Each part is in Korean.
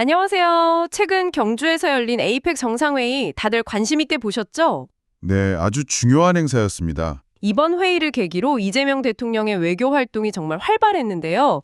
안녕하세요. 최근 경주에서 열린 에이펙 정상회의 다들 관심 있게 보셨죠? 네, 아주 중요한 행사였습니다. 이번 회의를 계기로 이재명 대통령의 외교 활동이 정말 활발했는데요.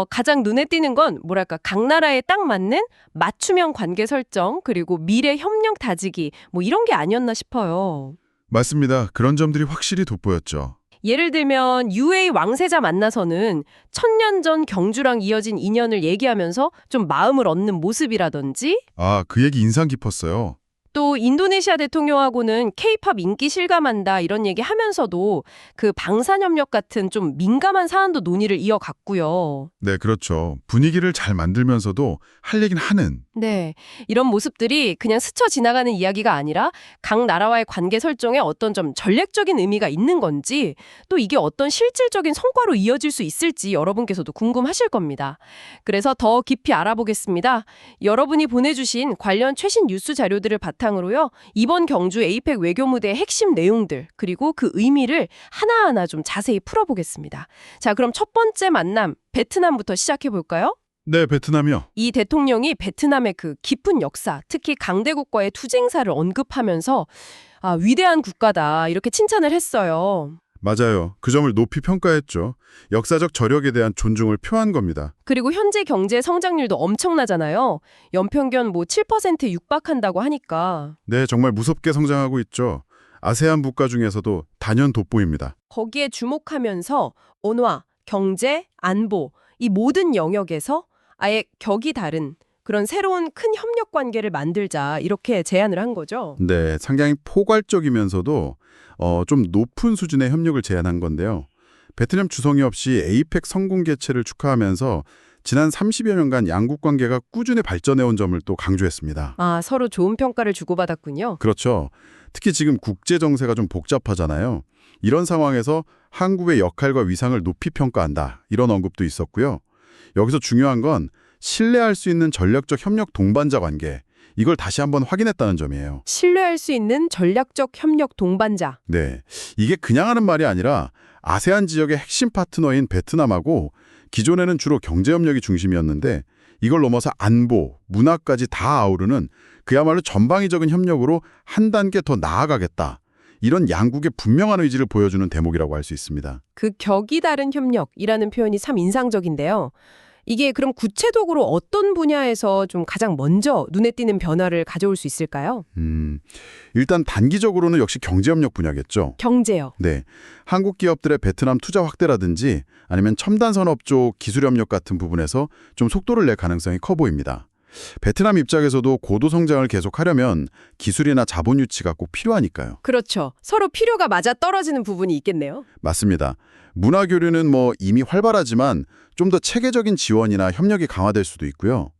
가장 눈에 띄는 건 뭐랄까 각 나라에 딱 맞는 맞춤형 관계 설정 그리고 미래 협력 다지기 뭐 이런 게 아니었나 싶어요. 맞습니다. 그런 점들이 확실히 돋보였죠. 예를 들면 UAE 왕세자 만나서는 천년 전 경주랑 이어진 인연을 얘기하면서 좀 마음을 얻는 모습이라든지 아, 그 얘기 인상 깊었어요. 또 인도네시아 대통령하고는 케이팝 인기 실감한다 이런 얘기 하면서도 그 방산협력 같은 좀 민감한 사안도 논의를 이어갔고요. 네, 그렇죠. 분위기를 잘 만들면서도 할 얘기는 하는. 네, 이런 모습들이 그냥 스쳐 지나가는 이야기가 아니라 각 나라와의 관계 설정에 어떤 좀 전략적인 의미가 있는 건지 또 이게 어떤 실질적인 성과로 이어질 수 있을지 여러분께서도 궁금하실 겁니다. 그래서 더 깊이 알아보겠습니다. 여러분이 보내주신 관련 최신 뉴스 자료들을 바탕으로요. 이번 경주 에이펙 외교 무대의 핵심 내용들 그리고 그 의미를 하나하나 좀 자세히 풀어보겠습니다. 자, 그럼 첫 번째 만남 베트남부터 시작해 볼까요? 네, 베트남이요. 이 대통령이 베트남의 그 깊은 역사, 특히 강대국과의 투쟁사를 언급하면서 위대한 국가다 이렇게 칭찬을 했어요. 맞아요. 그 점을 높이 평가했죠. 역사적 저력에 대한 존중을 표한 겁니다. 그리고 현재 경제 성장률도 엄청나잖아요. 연평균 뭐 7% 육박한다고 하니까 네, 정말 무섭게 성장하고 있죠. 아세안 국가 중에서도 단연 돋보입니다. 거기에 주목하면서 언어, 경제, 안보 이 모든 영역에서 아예 격이 다른 그런 새로운 큰 협력 관계를 만들자 이렇게 제안을 한 거죠. 네, 상당히 포괄적이면서도 좀 높은 수준의 협력을 제안한 건데요. 베트남 주성이 없이 에이펙 성공 개최를 축하하면서 지난 30여 년간 양국 관계가 꾸준히 발전해온 점을 또 강조했습니다. 서로 좋은 평가를 주고받았군요. 그렇죠. 특히 지금 국제 정세가 좀 복잡하잖아요. 이런 상황에서 한국의 역할과 위상을 높이 평가한다. 이런 언급도 있었고요. 여기서 중요한 건 신뢰할 수 있는 전략적 협력 동반자 관계. 이걸 다시 한번 확인했다는 점이에요. 신뢰할 수 있는 전략적 협력 동반자. 네. 이게 그냥 하는 말이 아니라 아세안 지역의 핵심 파트너인 베트남하고 기존에는 주로 경제협력이 중심이었는데 이걸 넘어서 안보, 문화까지 다 아우르는 그야말로 전방위적인 협력으로 한 단계 더 나아가겠다. 이런 양국의 분명한 의지를 보여주는 대목이라고 할 수 있습니다. 그 격이 다른 협력이라는 표현이 참 인상적인데요. 이게 그럼 구체적으로 어떤 분야에서 좀 가장 먼저 눈에 띄는 변화를 가져올 수 있을까요? 일단 단기적으로는 역시 경제협력 분야겠죠. 경제요. 네, 한국 기업들의 베트남 투자 확대라든지 아니면 첨단 산업 쪽 기술협력 같은 부분에서 좀 속도를 낼 가능성이 커 보입니다. 베트남 입장에서도 고도 성장을 계속하려면 기술이나 자본 유치가 꼭 필요하니까요. 그렇죠. 서로 필요가 맞아 떨어지는 부분이 있겠네요. 맞습니다. 문화 교류는 뭐 이미 활발하지만 좀 더 체계적인 지원이나 협력이 강화될 수도 있고요.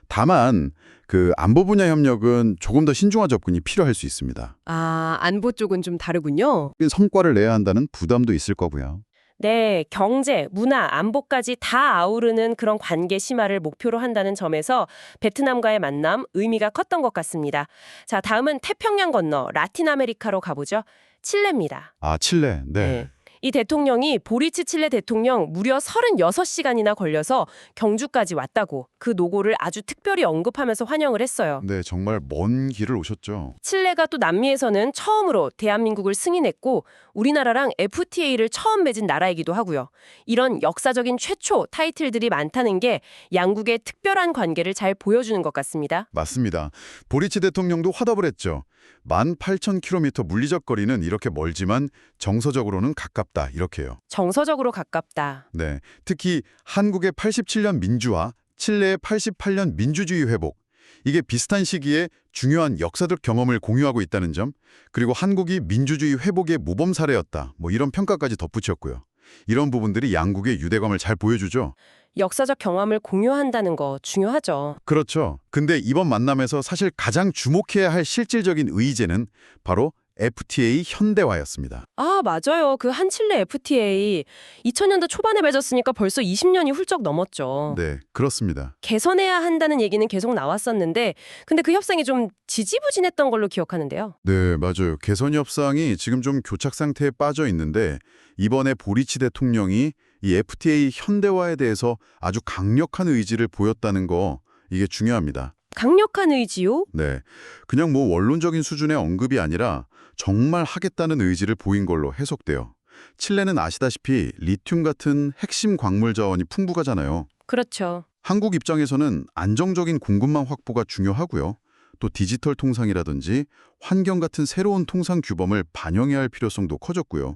다만 그 안보 분야 협력은 조금 더 신중한 접근이 필요할 수 있습니다. 안보 쪽은 좀 다르군요. 성과를 내야 한다는 부담도 있을 거고요. 네, 경제, 문화, 안보까지 다 아우르는 그런 관계 심화를 목표로 한다는 점에서 베트남과의 만남 의미가 컸던 것 같습니다. 자, 다음은 태평양 건너 라틴 아메리카로 가보죠. 칠레입니다. 아, 칠레. 네. 이 대통령이 보리치 칠레 대통령 무려 36시간이나 걸려서 경주까지 왔다고 그 노고를 아주 특별히 언급하면서 환영을 했어요. 네, 정말 먼 길을 오셨죠. 칠레가 또 남미에서는 처음으로 대한민국을 승인했고 우리나라랑 FTA를 처음 맺은 나라이기도 하고요. 이런 역사적인 최초 타이틀들이 많다는 게 양국의 특별한 관계를 잘 보여주는 것 같습니다. 맞습니다. 보리치 대통령도 화답을 했죠. 18,000km 물리적 거리는 이렇게 멀지만 정서적으로는 가깝다. 이렇게요. 정서적으로 가깝다. 네, 특히 한국의 87년 민주화, 칠레의 88년 민주주의 회복. 이게 비슷한 시기에 중요한 역사적 경험을 공유하고 있다는 점, 그리고 한국이 민주주의 회복의 모범 사례였다. 뭐 이런 평가까지 덧붙였고요. 이런 부분들이 양국의 유대감을 잘 보여주죠. 역사적 경험을 공유한다는 거 중요하죠. 그렇죠. 근데 이번 만남에서 사실 가장 주목해야 할 실질적인 의제는 바로 FTA 현대화였습니다. 맞아요. 그 한칠레 FTA 2000년대 초반에 맺었으니까 벌써 20년이 훌쩍 넘었죠. 네, 그렇습니다. 개선해야 한다는 얘기는 계속 나왔었는데 근데 그 협상이 좀 지지부진했던 걸로 기억하는데요. 네, 맞아요. 개선 협상이 지금 좀 교착 상태에 빠져 있는데 이번에 보리치 대통령이 이 FTA 현대화에 대해서 아주 강력한 의지를 보였다는 거 이게 중요합니다. 강력한 의지요? 네, 그냥 뭐 원론적인 수준의 언급이 아니라 정말 하겠다는 의지를 보인 걸로 해석돼요. 칠레는 아시다시피 리튬 같은 핵심 광물 자원이 풍부하잖아요. 그렇죠. 한국 입장에서는 안정적인 공급망 확보가 중요하고요. 또 디지털 통상이라든지 환경 같은 새로운 통상 규범을 반영해야 할 필요성도 커졌고요.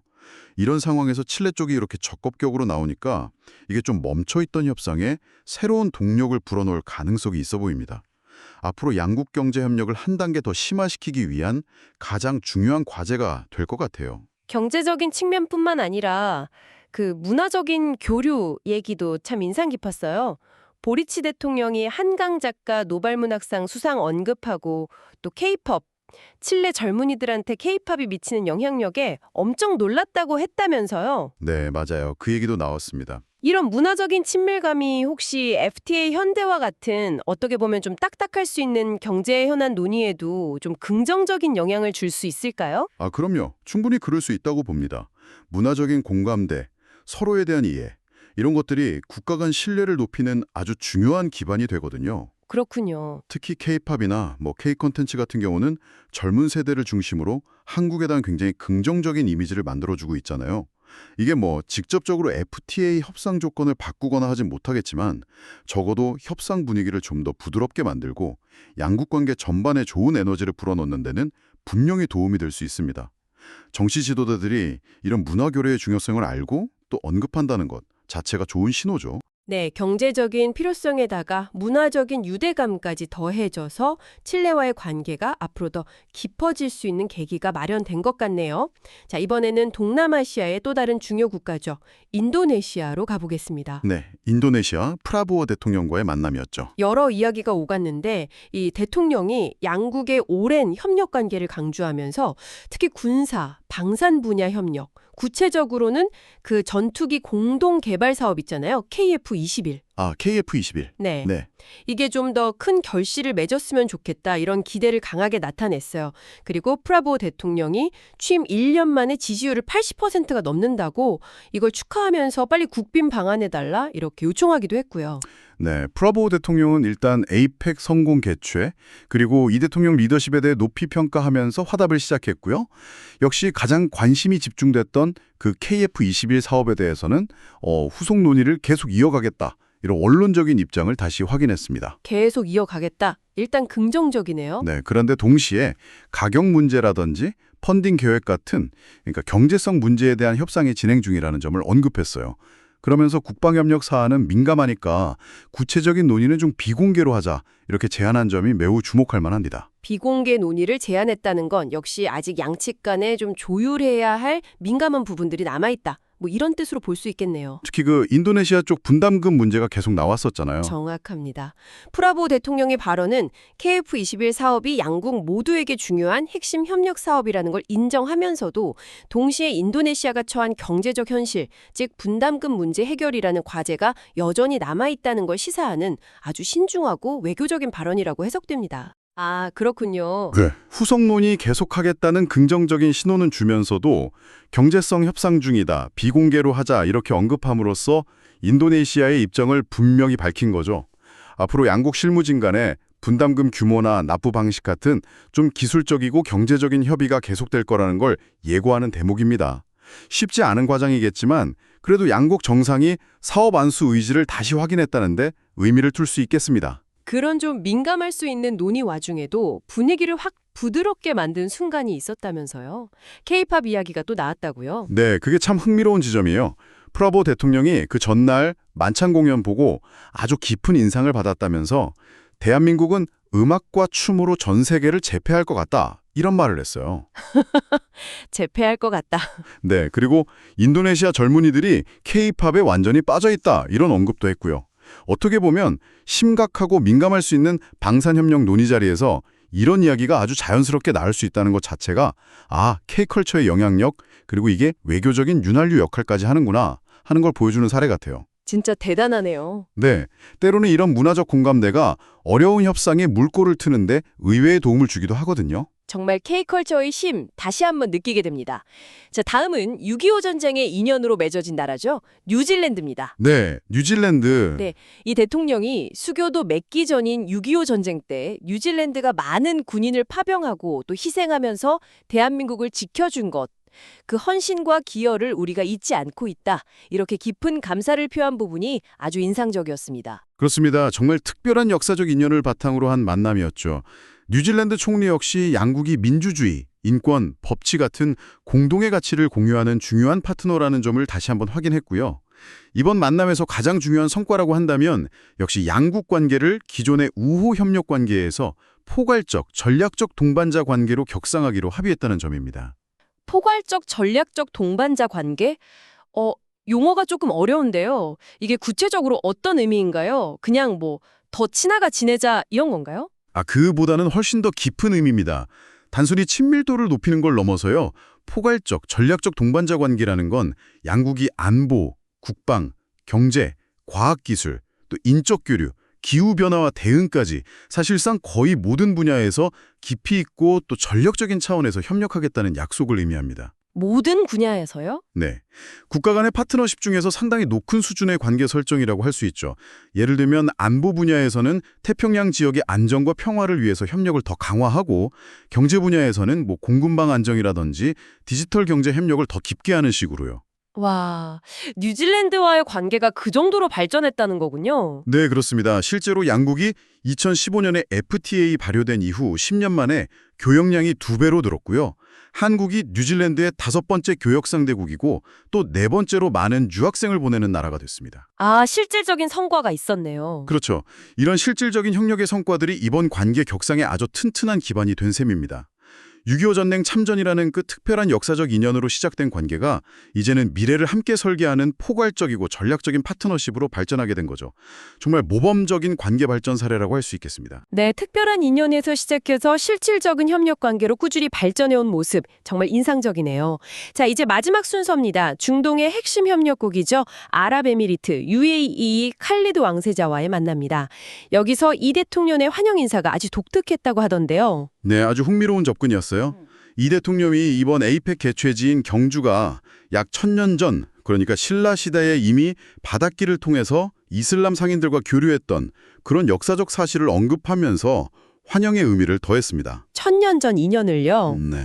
이런 상황에서 칠레 쪽이 이렇게 적극적으로 나오니까 이게 좀 멈춰있던 협상에 새로운 동력을 불어넣을 가능성이 있어 보입니다. 앞으로 양국 경제 협력을 한 단계 더 심화시키기 위한 가장 중요한 과제가 될 것 같아요. 경제적인 측면뿐만 아니라 그 문화적인 교류 얘기도 참 인상 깊었어요. 보리치 대통령이 한강 작가 노벨문학상 수상 언급하고 또 케이팝, 칠레 젊은이들한테 케이팝이 미치는 영향력에 엄청 놀랐다고 했다면서요. 네, 맞아요. 그 얘기도 나왔습니다. 이런 문화적인 친밀감이 혹시 FTA 현대화 같은 어떻게 보면 좀 딱딱할 수 있는 경제 현안 논의에도 좀 긍정적인 영향을 줄 수 있을까요? 아, 그럼요. 충분히 그럴 수 있다고 봅니다. 문화적인 공감대, 서로에 대한 이해, 이런 것들이 국가 간 신뢰를 높이는 아주 중요한 기반이 되거든요. 그렇군요. 특히 K-팝이나 K-콘텐츠 같은 경우는 젊은 세대를 중심으로 한국에 대한 굉장히 긍정적인 이미지를 만들어주고 있잖아요. 이게 직접적으로 FTA 협상 조건을 바꾸거나 하진 못하겠지만 적어도 협상 분위기를 좀 더 부드럽게 만들고 양국 관계 전반에 좋은 에너지를 불어넣는 데는 분명히 도움이 될 수 있습니다. 정치 지도자들이 이런 문화 교류의 중요성을 알고 또 언급한다는 것 자체가 좋은 신호죠. 네, 경제적인 필요성에다가 문화적인 유대감까지 더해져서 칠레와의 관계가 앞으로 더 깊어질 수 있는 계기가 마련된 것 같네요. 자, 이번에는 동남아시아의 또 다른 중요 국가죠. 인도네시아로 가보겠습니다. 네, 인도네시아 프라보어 대통령과의 만남이었죠. 여러 이야기가 오갔는데 이 대통령이 양국의 오랜 협력 관계를 강조하면서 특히 군사, 방산 분야 협력, 구체적으로는 그 전투기 공동 개발 사업 있잖아요. KF-21. 아, KF-21. 네. 네. 이게 좀 더 큰 결실을 맺었으면 좋겠다. 이런 기대를 강하게 나타냈어요. 그리고 프라보 대통령이 취임 1년 만에 지지율을 80%가 넘는다고 이걸 축하하면서 빨리 국빈 방한해달라 이렇게 요청하기도 했고요. 네, 프라보우 대통령은 일단 에이펙 성공 개최, 그리고 이 대통령 리더십에 대해 높이 평가하면서 화답을 시작했고요. 역시 가장 관심이 집중됐던 그 KF-21 사업에 대해서는 후속 논의를 계속 이어가겠다. 이런 원론적인 입장을 다시 확인했습니다. 계속 이어가겠다. 일단 긍정적이네요. 네, 그런데 동시에 가격 문제라든지 펀딩 계획 같은 그러니까 경제성 문제에 대한 협상이 진행 중이라는 점을 언급했어요. 그러면서 국방협력 사안은 민감하니까 구체적인 논의는 좀 비공개로 하자 이렇게 제안한 점이 매우 주목할 만합니다. 비공개 논의를 제안했다는 건 역시 아직 양측 간에 좀 조율해야 할 민감한 부분들이 남아있다. 이런 뜻으로 볼 수 있겠네요. 특히 그 인도네시아 쪽 분담금 문제가 계속 나왔었잖아요. 정확합니다. 프라보 대통령의 발언은 KF-21 사업이 양국 모두에게 중요한 핵심 협력 사업이라는 걸 인정하면서도 동시에 인도네시아가 처한 경제적 현실, 즉 분담금 문제 해결이라는 과제가 여전히 남아있다는 걸 시사하는 아주 신중하고 외교적인 발언이라고 해석됩니다. 아, 그렇군요. 네. 후속 논의 계속하겠다는 긍정적인 신호는 주면서도 경제성 협상 중이다, 비공개로 하자 이렇게 언급함으로써 인도네시아의 입장을 분명히 밝힌 거죠. 앞으로 양국 실무진 간에 분담금 규모나 납부 방식 같은 좀 기술적이고 경제적인 협의가 계속될 거라는 걸 예고하는 대목입니다. 쉽지 않은 과정이겠지만 그래도 양국 정상이 사업 안수 의지를 다시 확인했다는데 의미를 둘 수 있겠습니다. 그런 좀 민감할 수 있는 논의 와중에도 분위기를 확 부드럽게 만든 순간이 있었다면서요. K-팝 이야기가 또 나왔다고요. 네, 그게 참 흥미로운 지점이에요. 프라보 대통령이 그 전날 만찬 공연 보고 아주 깊은 인상을 받았다면서 대한민국은 음악과 춤으로 전 세계를 제패할 것 같다. 이런 말을 했어요. 재패할 것 같다. 네, 그리고 인도네시아 젊은이들이 K-팝에 완전히 빠져있다. 이런 언급도 했고요. 어떻게 보면 심각하고 민감할 수 있는 방산협력 논의 자리에서 이런 이야기가 아주 자연스럽게 나올 수 있다는 것 자체가 K컬처의 영향력 그리고 이게 외교적인 윤활유 역할까지 하는구나 하는 걸 보여주는 사례 같아요. 진짜 대단하네요. 네, 때로는 이런 문화적 공감대가 어려운 협상에 물꼬를 트는데 의외의 도움을 주기도 하거든요. 정말 K컬처의 힘 다시 한번 느끼게 됩니다. 자, 다음은 6.25 전쟁의 인연으로 맺어진 나라죠. 뉴질랜드입니다. 네, 뉴질랜드. 네, 이 대통령이 수교도 맺기 전인 6.25 전쟁 때 뉴질랜드가 많은 군인을 파병하고 또 희생하면서 대한민국을 지켜준 것, 그 헌신과 기여를 우리가 잊지 않고 있다. 이렇게 깊은 감사를 표한 부분이 아주 인상적이었습니다. 그렇습니다. 정말 특별한 역사적 인연을 바탕으로 한 만남이었죠. 뉴질랜드 총리 역시 양국이 민주주의, 인권, 법치 같은 공동의 가치를 공유하는 중요한 파트너라는 점을 다시 한번 확인했고요. 이번 만남에서 가장 중요한 성과라고 한다면 역시 양국 관계를 기존의 우호 협력 관계에서 포괄적, 전략적 동반자 관계로 격상하기로 합의했다는 점입니다. 포괄적 전략적 동반자 관계? 용어가 조금 어려운데요. 이게 구체적으로 어떤 의미인가요? 그냥 더 친하가 지내자 이런 건가요? 그보다는 훨씬 더 깊은 의미입니다. 단순히 친밀도를 높이는 걸 넘어서요. 포괄적, 전략적 동반자 관계라는 건 양국이 안보, 국방, 경제, 과학기술, 또 인적 교류, 기후변화와 대응까지 사실상 거의 모든 분야에서 깊이 있고 또 전력적인 차원에서 협력하겠다는 약속을 의미합니다. 모든 분야에서요? 네. 국가 간의 파트너십 중에서 상당히 높은 수준의 관계 설정이라고 할 수 있죠. 예를 들면 안보 분야에서는 태평양 지역의 안정과 평화를 위해서 협력을 더 강화하고 경제 분야에서는 공급망 안정이라든지 디지털 경제 협력을 더 깊게 하는 식으로요. 와, 뉴질랜드와의 관계가 그 정도로 발전했다는 거군요. 네, 그렇습니다. 실제로 양국이 2015년에 FTA 발효된 이후 10년 만에 교역량이 2배로 늘었고요. 한국이 뉴질랜드의 5번째 교역 상대국이고 또 4번째로 많은 유학생을 보내는 나라가 됐습니다. 실질적인 성과가 있었네요. 그렇죠. 이런 실질적인 협력의 성과들이 이번 관계 격상에 아주 튼튼한 기반이 된 셈입니다. 6.25 전쟁 참전이라는 그 특별한 역사적 인연으로 시작된 관계가 이제는 미래를 함께 설계하는 포괄적이고 전략적인 파트너십으로 발전하게 된 거죠. 정말 모범적인 관계 발전 사례라고 할 수 있겠습니다. 네, 특별한 인연에서 시작해서 실질적인 협력 관계로 꾸준히 발전해온 모습 정말 인상적이네요. 자, 이제 마지막 순서입니다. 중동의 핵심 협력국이죠. 아랍에미리트 UAE 칼리드 왕세자와의 만납니다. 여기서 이 대통령의 환영 인사가 아주 독특했다고 하던데요. 네, 아주 흥미로운 접근이었어요. 이 대통령이 이번 에이펙 개최지인 경주가 약 1000년 전, 그러니까 신라 시대에 이미 바닷길을 통해서 이슬람 상인들과 교류했던 그런 역사적 사실을 언급하면서 환영의 의미를 더했습니다. 1000년 전 인연을요. 네,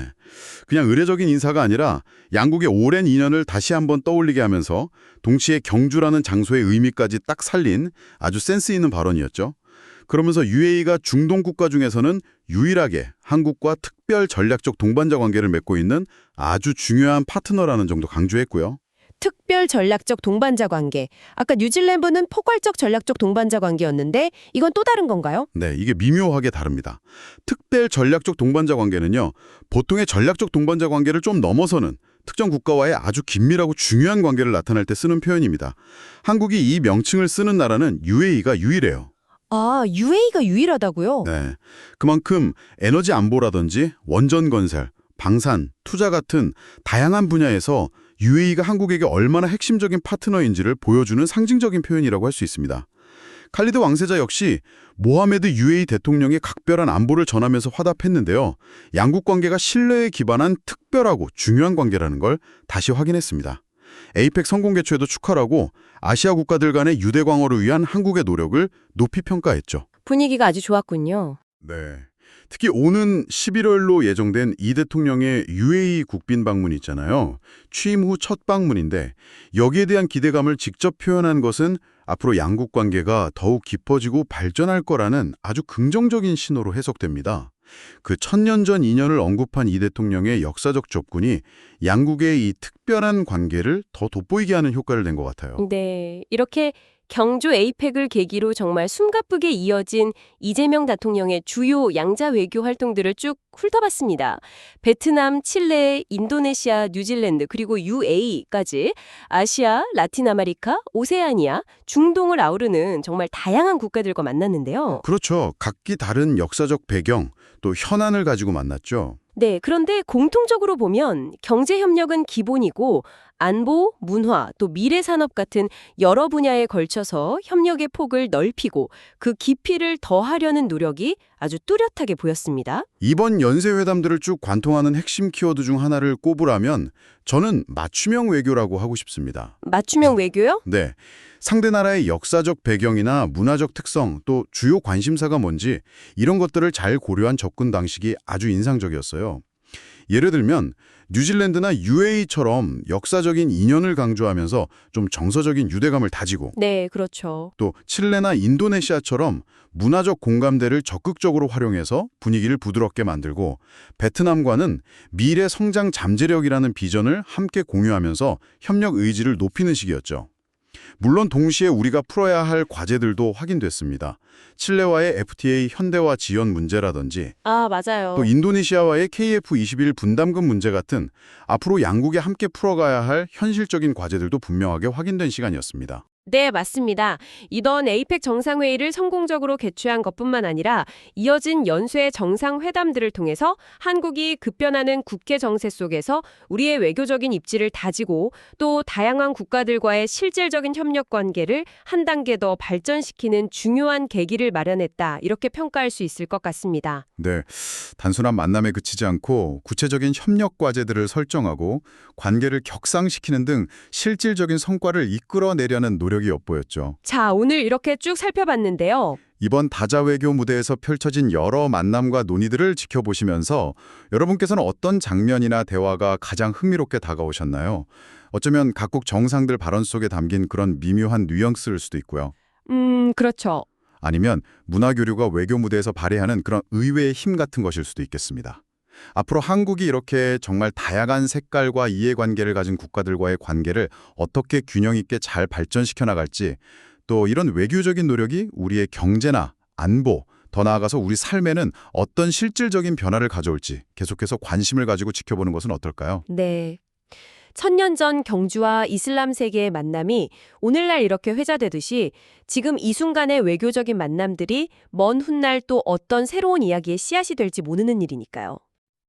그냥 의례적인 인사가 아니라 양국의 오랜 인연을 다시 한번 떠올리게 하면서 동시에 경주라는 장소의 의미까지 딱 살린 아주 센스 있는 발언이었죠. 그러면서 UAE가 중동 국가 중에서는 유일하게 한국과 특별 전략적 동반자 관계를 맺고 있는 아주 중요한 파트너라는 점도 강조했고요. 특별 전략적 동반자 관계. 아까 뉴질랜드는 포괄적 전략적 동반자 관계였는데 이건 또 다른 건가요? 네, 이게 미묘하게 다릅니다. 특별 전략적 동반자 관계는요, 보통의 전략적 동반자 관계를 좀 넘어서는 특정 국가와의 아주 긴밀하고 중요한 관계를 나타낼 때 쓰는 표현입니다. 한국이 이 명칭을 쓰는 나라는 UAE가 유일해요. UAE가 유일하다고요? 네, 그만큼 에너지 안보라든지 원전 건설, 방산, 투자 같은 다양한 분야에서 UAE가 한국에게 얼마나 핵심적인 파트너인지를 보여주는 상징적인 표현이라고 할 수 있습니다. 칼리드 왕세자 역시 모하메드 UAE 대통령의 각별한 안보를 전하면서 화답했는데요. 양국 관계가 신뢰에 기반한 특별하고 중요한 관계라는 걸 다시 확인했습니다. 에이펙 성공 개최도 축하라고 아시아 국가들 간의 유대 광어를 위한 한국의 노력을 높이 평가했죠. 분위기가 아주 좋았군요. 네. 특히 오는 11월로 예정된 이 대통령의 UAE 국빈 방문 있잖아요. 취임 후 첫 방문인데 여기에 대한 기대감을 직접 표현한 것은 앞으로 양국 관계가 더욱 깊어지고 발전할 거라는 아주 긍정적인 신호로 해석됩니다. 그 1000년 전 인연을 언급한 이 대통령의 역사적 접근이 양국의 이 특별한 관계를 더 돋보이게 하는 효과를 낸 것 같아요. 네, 이렇게 경주 에이펙을 계기로 정말 숨가쁘게 이어진 이재명 대통령의 주요 양자 외교 활동들을 쭉 훑어봤습니다. 베트남, 칠레, 인도네시아, 뉴질랜드 그리고 UAE까지 아시아, 라틴 아메리카, 오세아니아, 중동을 아우르는 정말 다양한 국가들과 만났는데요. 그렇죠. 각기 다른 역사적 배경, 또 현안을 가지고 만났죠. 네, 그런데 공통적으로 보면 경제협력은 기본이고 안보, 문화, 또 미래 산업 같은 여러 분야에 걸쳐서 협력의 폭을 넓히고 그 깊이를 더하려는 노력이 아주 뚜렷하게 보였습니다. 이번 연쇄회담들을 쭉 관통하는 핵심 키워드 중 하나를 꼽으라면 저는 맞춤형 외교라고 하고 싶습니다. 맞춤형 외교요? 네. 상대 나라의 역사적 배경이나 문화적 특성, 또 주요 관심사가 뭔지 이런 것들을 잘 고려한 접근 방식이 아주 인상적이었어요. 예를 들면 뉴질랜드나 UAE처럼 역사적인 인연을 강조하면서 좀 정서적인 유대감을 다지고 네, 그렇죠. 또 칠레나 인도네시아처럼 문화적 공감대를 적극적으로 활용해서 분위기를 부드럽게 만들고 베트남과는 미래 성장 잠재력이라는 비전을 함께 공유하면서 협력 의지를 높이는 식이었죠. 물론 동시에 우리가 풀어야 할 과제들도 확인됐습니다. 칠레와의 FTA 현대화 지연 문제라든지 아, 맞아요. 또 인도네시아와의 KF21 분담금 문제 같은 앞으로 양국이 함께 풀어가야 할 현실적인 과제들도 분명하게 확인된 시간이었습니다. 네, 맞습니다. 이번 에이펙 정상회의를 성공적으로 개최한 것뿐만 아니라 이어진 연쇄 정상회담들을 통해서 한국이 급변하는 국회 정세 속에서 우리의 외교적인 입지를 다지고 또 다양한 국가들과의 실질적인 협력 관계를 한 단계 더 발전시키는 중요한 계기를 마련했다. 이렇게 평가할 수 있을 것 같습니다. 네, 단순한 만남에 그치지 않고 구체적인 협력 과제들을 설정하고 관계를 격상시키는 등 실질적인 성과를 이끌어내려는 노력이 엿보였죠. 자, 오늘 이렇게 쭉 살펴봤는데요. 이번 다자 외교 무대에서 펼쳐진 여러 만남과 논의들을 지켜보시면서 여러분께서는 어떤 장면이나 대화가 가장 흥미롭게 다가오셨나요? 어쩌면 각국 정상들 발언 속에 담긴 그런 미묘한 뉘앙스일 수도 있고요. 그렇죠. 아니면 문화교류가 외교 무대에서 발휘하는 그런 의외의 힘 같은 것일 수도 있겠습니다. 앞으로 한국이 이렇게 정말 다양한 색깔과 이해관계를 가진 국가들과의 관계를 어떻게 균형 있게 잘 발전시켜 나갈지, 또 이런 외교적인 노력이 우리의 경제나 안보, 더 나아가서 우리 삶에는 어떤 실질적인 변화를 가져올지 계속해서 관심을 가지고 지켜보는 것은 어떨까요? 네. 1000년 전 경주와 이슬람 세계의 만남이 오늘날 이렇게 회자되듯이 지금 이 순간의 외교적인 만남들이 먼 훗날 또 어떤 새로운 이야기의 씨앗이 될지 모르는 일이니까요.